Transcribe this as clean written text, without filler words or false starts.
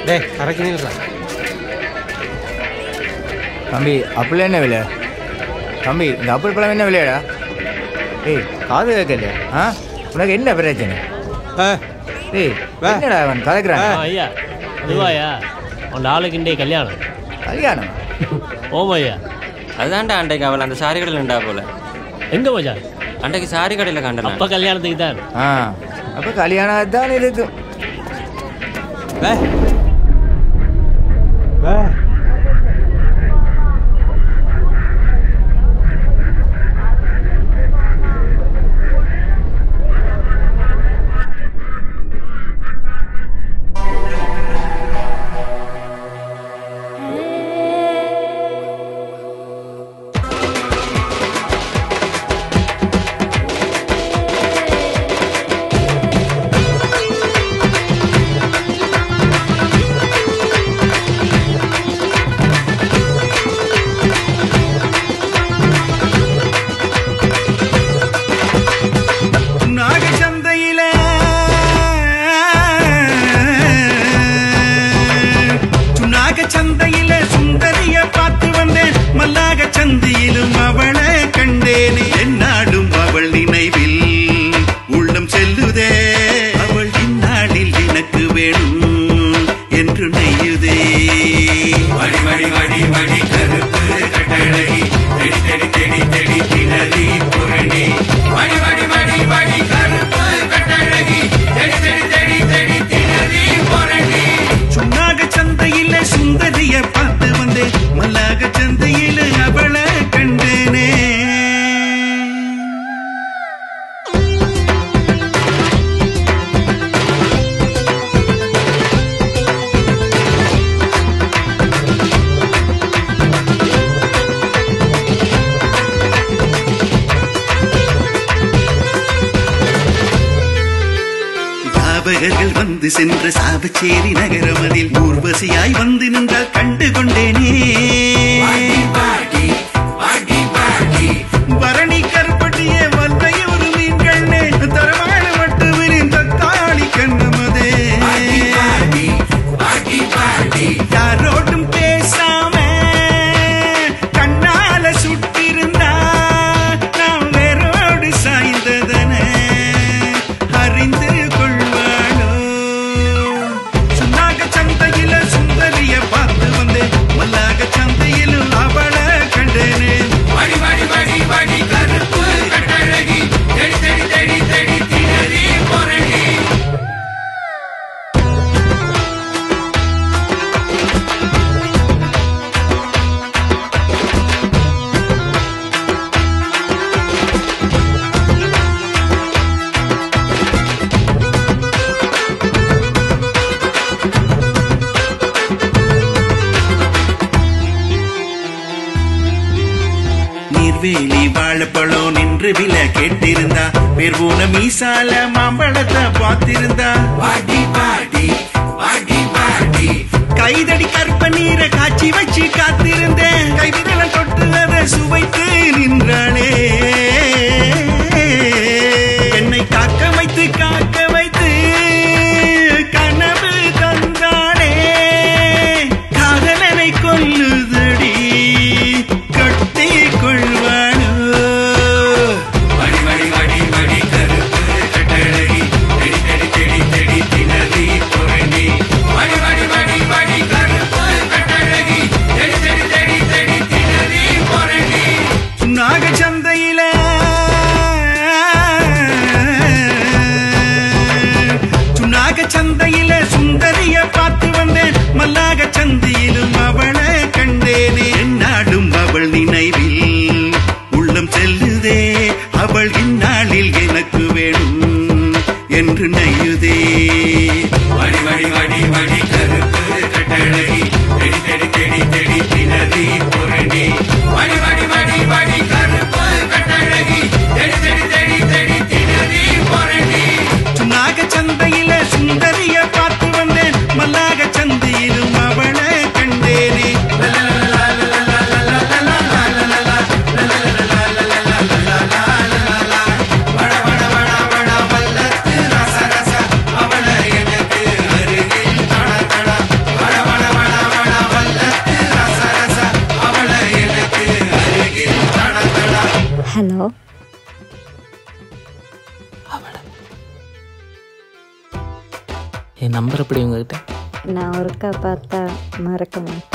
டேய் கரெக்ட் நில்றா. தம்பி அப்படிலாம் என்ன விலை? தம்பி இந்த அப்பல் பழம் என்ன விலையாடா? ஏய் காது கேட்கல. உனக்கு என்ன பிரச்சனை? ஏய் என்னடா அவன் கதைக்கிறான்? ஐயா அதுவாயா உன் ஆளுக்கு இன்றைய கல்யாணம். கல்யாணம்? ஓமையா அதுதான்டா அன்றைக்கு அவள் அந்த சாரி கடையில் நின்றா போல. எங்கே மஜா? அன்றைக்கு சாரி கடையில் கண்டன. அப்போ கல்யாணத்துக்கு தான். அப்போ கல்யாணம் தான் இருக்கும். சென்ற சாபச்சேரி நகரமதில் ஊர்வசியாய் வந்து நின்றால் கண்டு கொண்டேனே. பரணி கருப்பட்டிய வல்லைய ஒரு மீன்கண்ணே தரவாழ மட்டுவின் தத்தாளி கண்ணமதே. யாரோடும் பேசாம கண்ணால சுட்டிருந்தா நாம் வேரோடு சாய்ந்ததன அறிந்து கொள்வானோ. சுன்னாக சந்தையில சுந்தரிய பார்த்து வந்தேன், மல்லாக சந்தையிலும் அவளை கண்டேனே. வடி வடி வடி வடி கருப்பு கட்டழகி தேடி தேடி தேடி தேடி திணறி போறடி. வேலி வாழைப்பழம் நின்று விலை கேட்டிருந்தா பேர் போன மீசால மாம்பழத்தை பார்த்திருந்தா. வாடி வாடி வாடி வாடி கைதடி கற்ப நீரை காய்ச்சி வச்சு காத்திருந்தேன். கைவிரல தொட்டு அதை சுவைத்து நின்றாளே. என்னை காக்க வைத்து கனவு தந்தாளே. காதலனை கொல்லுதடி கட்டி கொள்வானோ. வடி வடி வடி வடி கருப்பு கட்டழகி தேடி தேடி தேடி தேடி திணறி போறடி. வடி வடி வடி வடி கருப்பு கட்டழகி தேடி தேடி தேடி தேடி திணறி போறடி. நாக சந்தையில சந்தையில சுந்தரிய பார்த்து வந்தேன், மல்லாக சந்தையிலும் அவளை கண்டேனே. என்னாடும் அவள் நினைவில் உள்ளம் செல்லுதே, அவள் இந்நாளில் எனக்கு வேணும் என்று நெய்யுதே. வடி வடி வடி வடி கருப்பு கட்டழகி தேடி தேடி தேடி தேடி திணறி போறடி. வடி வடி வடி வடி கருப்பு கட்டழகி தேடி தேடி தேடி தேடி திணறி போறடி. நாக சந்தையில சுந்தரிய பார்த்து வந்தேன், மல்லாக சந்தையிலும் அவளை கண்டேனே. அவளை எனக்கு அருகில் தட தட என் நம்பர் எப்படி உங்ககிட்ட? நான் ஒருக்கா பார்த்தா மறக்க மாட்டேன்.